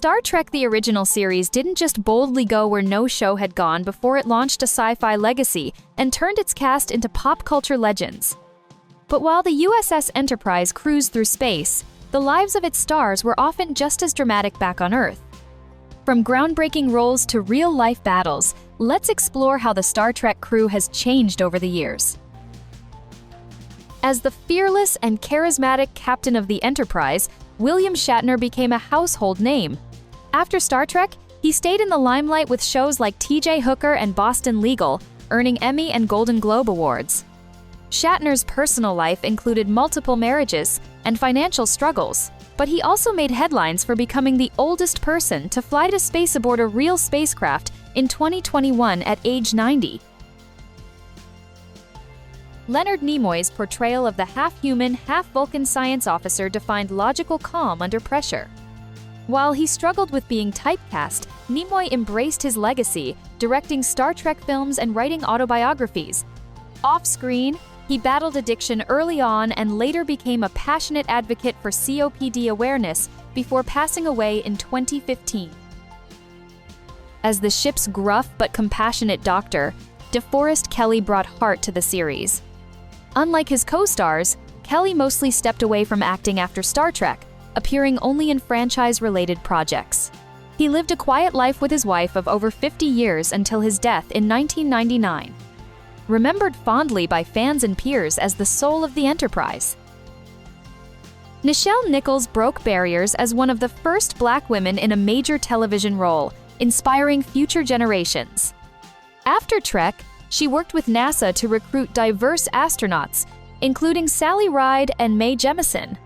Star Trek: The Original Series didn't just boldly go where no show had gone before it launched a sci-fi legacy and turned its cast into pop culture legends. But while the USS Enterprise cruised through space, the lives of its stars were often just as dramatic back on Earth. From groundbreaking roles to real-life battles, let's explore how the Star Trek crew has changed over the years. As the fearless and charismatic captain of the Enterprise, William Shatner became a household name. After Star Trek, he stayed in the limelight with shows like T.J. Hooker and Boston Legal, earning Emmy and Golden Globe awards. Shatner's personal life included multiple marriages and financial struggles, but he also made headlines for becoming the oldest person to fly to space aboard a real spacecraft in 2021 at age 90. Leonard Nimoy's portrayal of the half-human, half-Vulcan science officer defined logical calm under pressure. While he struggled with being typecast, Nimoy embraced his legacy, directing Star Trek films and writing autobiographies. Off-screen, he battled addiction early on and later became a passionate advocate for COPD awareness before passing away in 2015. As the ship's gruff but compassionate doctor, DeForest Kelley brought heart to the series. Unlike his co-stars, Kelley mostly stepped away from acting after Star Trek, appearing only in franchise-related projects. He lived a quiet life with his wife of over 50 years until his death in 1999. Remembered fondly by fans and peers as the soul of the Enterprise. Nichelle Nichols broke barriers as one of the first Black women in a major television role, inspiring future generations. After Trek, she worked with NASA to recruit diverse astronauts, including Sally Ride and Mae Jemison.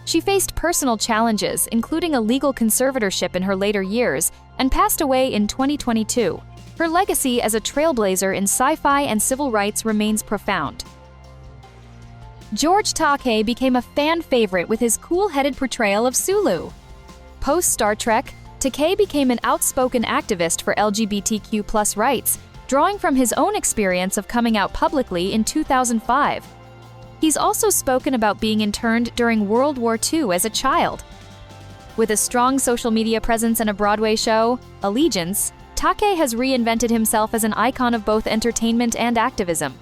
She faced personal challenges, including a legal conservatorship in her later years, and passed away in 2022. Her legacy as a trailblazer in sci-fi and civil rights remains profound. George Takei became a fan favorite with his cool-headed portrayal of Sulu. Post-Star Trek, Takei became an outspoken activist for LGBTQ+ rights, drawing from his own experience of coming out publicly in 2005. He's also spoken about being interned during World War II as a child. With a strong social media presence and a Broadway show, Allegiance, Takei has reinvented himself as an icon of both entertainment and activism.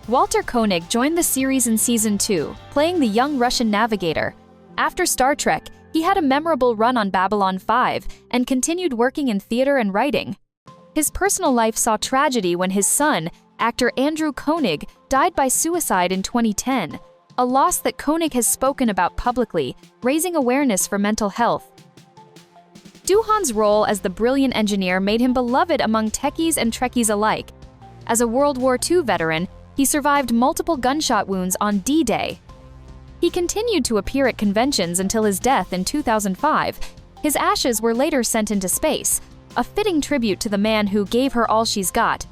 Walter Koenig joined the series in Season 2, playing the young Russian navigator. After Star Trek, he had a memorable run on Babylon 5 and continued working in theater and writing. His personal life saw tragedy when his son, actor Andrew Koenig, died by suicide in 2010, a loss that Koenig has spoken about publicly, raising awareness for mental health. Doohan's role as the brilliant engineer made him beloved among techies and Trekkies alike. As a World War II veteran, he survived multiple gunshot wounds on D-Day. He continued to appear at conventions until his death in 2005. His ashes were later sent into space, a fitting tribute to the man who gave her all she's got.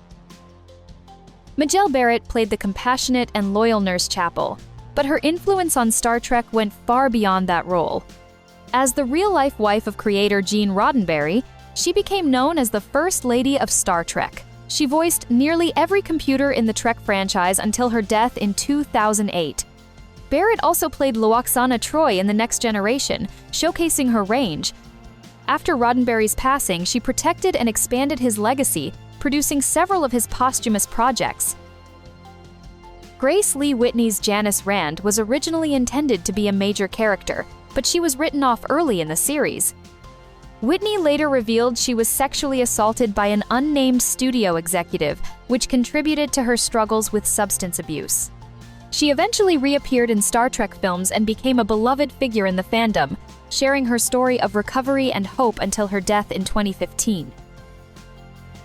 Majel Barrett played the compassionate and loyal Nurse Chapel, but her influence on Star Trek went far beyond that role. As the real-life wife of creator Gene Roddenberry, she became known as the First Lady of Star Trek. She voiced nearly every computer in the Trek franchise until her death in 2008. Barrett also played Lwaxana Troi in The Next Generation, showcasing her range. After Roddenberry's passing, she protected and expanded his legacy, producing several of his posthumous projects. Grace Lee Whitney's Janice Rand was originally intended to be a major character, but she was written off early in the series. Whitney later revealed she was sexually assaulted by an unnamed studio executive, which contributed to her struggles with substance abuse. She eventually reappeared in Star Trek films and became a beloved figure in the fandom, sharing her story of recovery and hope until her death in 2015.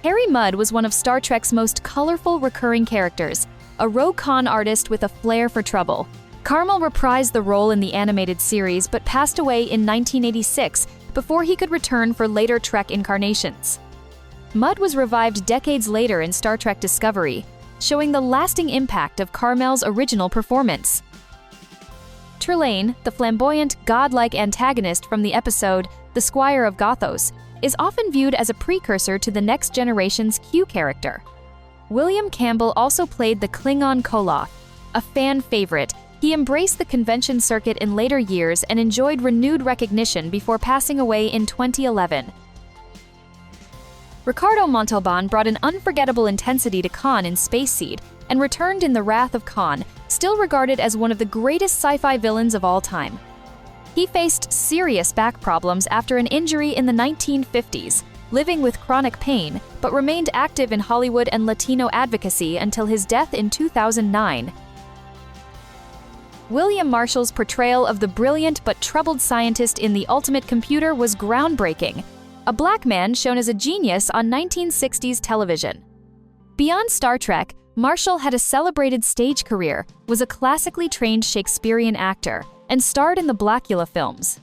Harry Mudd was one of Star Trek's most colorful recurring characters, a rogue con artist with a flair for trouble. Carmel reprised the role in the animated series but passed away in 1986 before he could return for later Trek incarnations. Mudd was revived decades later in Star Trek Discovery, showing the lasting impact of Carmel's original performance. Trelane, the flamboyant, godlike antagonist from the episode The Squire of Gothos, is often viewed as a precursor to the Next Generation's Q character. William Campbell also played the Klingon Koloth, a fan favorite, He embraced the convention circuit in later years and enjoyed renewed recognition before passing away in 2011. Ricardo Montalban brought an unforgettable intensity to Khan in Space Seed and returned in The Wrath of Khan, still regarded as one of the greatest sci-fi villains of all time. He faced serious back problems after an injury in the 1950s, living with chronic pain, but remained active in Hollywood and Latino advocacy until his death in 2009. William Marshall's portrayal of the brilliant but troubled scientist in The Ultimate Computer was groundbreaking, a black man shown as a genius on 1960s television. Beyond Star Trek, Marshall had a celebrated stage career, was a classically trained Shakespearean actor, and starred in the Blackula films.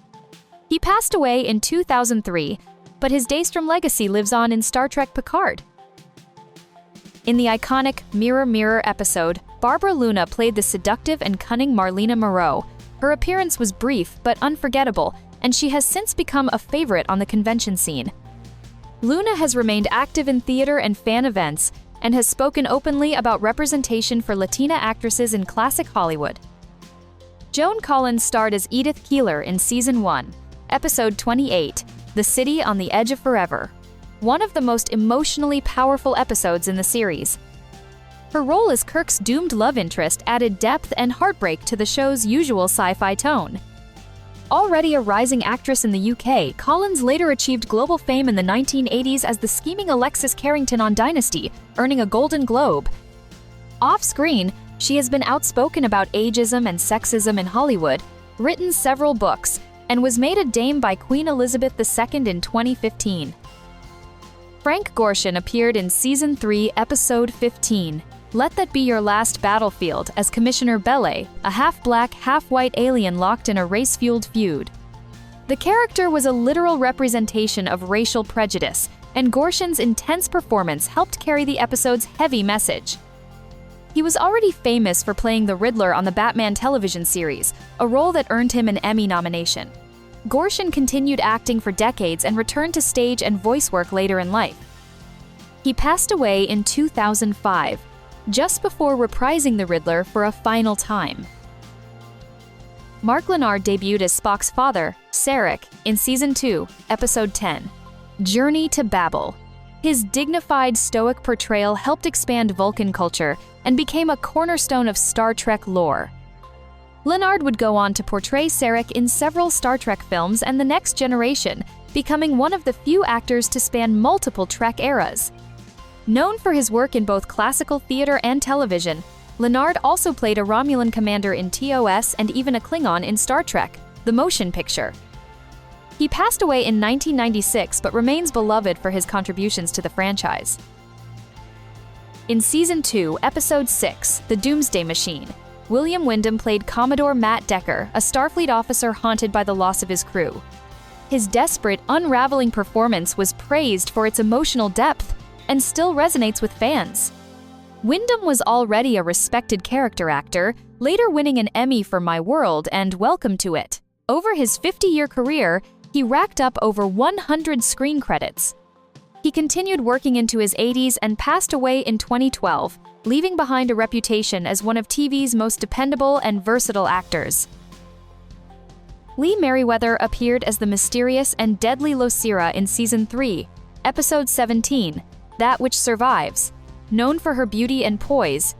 He passed away in 2003, but his Daystrom legacy lives on in Star Trek Picard. In the iconic Mirror Mirror episode, Barbara Luna played the seductive and cunning Marlena Moreau. Her appearance was brief but unforgettable, and she has since become a favorite on the convention scene. Luna has remained active in theater and fan events, and has spoken openly about representation for Latina actresses in classic Hollywood. Joan Collins starred as Edith Keeler in Season 1, Episode 28, The City on the Edge of Forever, one of the most emotionally powerful episodes in the series. Her role as Kirk's doomed love interest added depth and heartbreak to the show's usual sci-fi tone. Already a rising actress in the UK, Collins later achieved global fame in the 1980s as the scheming Alexis Carrington on Dynasty, earning a Golden Globe. Off-screen, she has been outspoken about ageism and sexism in Hollywood, written several books, and was made a dame by Queen Elizabeth II in 2015. Frank Gorshin appeared in Season 3, Episode 15, Let That Be Your Last Battlefield, as Commissioner Bele, a half-black, half-white alien locked in a race-fueled feud. The character was a literal representation of racial prejudice, and Gorshin's intense performance helped carry the episode's heavy message. He was already famous for playing the Riddler on the Batman television series, a role that earned him an Emmy nomination. Gorshin continued acting for decades and returned to stage and voice work later in life. He passed away in 2005, just before reprising the Riddler for a final time. Mark Lenard debuted as Spock's father, Sarek, in Season 2, Episode 10, Journey to Babel. His dignified, stoic portrayal helped expand Vulcan culture and became a cornerstone of Star Trek lore. Lenard would go on to portray Sarek in several Star Trek films and The Next Generation, becoming one of the few actors to span multiple Trek eras. Known for his work in both classical theater and television, Lenard also played a Romulan commander in TOS and even a Klingon in Star Trek, the motion picture. He passed away in 1996 but remains beloved for his contributions to the franchise. In Season 2, Episode 6, The Doomsday Machine, William Wyndham played Commodore Matt Decker, a Starfleet officer haunted by the loss of his crew. His desperate, unraveling performance was praised for its emotional depth and still resonates with fans. Wyndham was already a respected character actor, later winning an Emmy for My World and Welcome to It. Over his 50-year career, he racked up over 100 screen credits. He continued working into his 80s and passed away in 2012, leaving behind a reputation as one of TV's most dependable and versatile actors. Lee Merriweather appeared as the mysterious and deadly Losira in Season 3, Episode 17, That Which Survives. Known for her beauty and poise,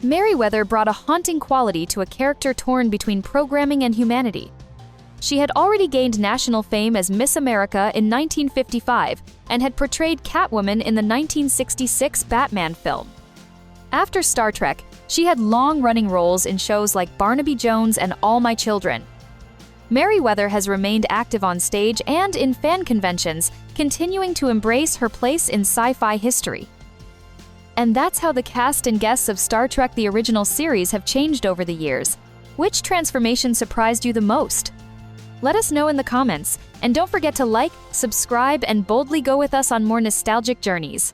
Merriweather brought a haunting quality to a character torn between programming and humanity. She had already gained national fame as Miss America in 1955 and had portrayed Catwoman in the 1966 Batman film. After Star Trek, she had long-running roles in shows like Barnaby Jones and All My Children. Merriweather has remained active on stage and in fan conventions, continuing to embrace her place in sci-fi history. And that's how the cast and guests of Star Trek: The Original Series have changed over the years. Which transformation surprised you the most? Let us know in the comments, and don't forget to like, subscribe, and boldly go with us on more nostalgic journeys.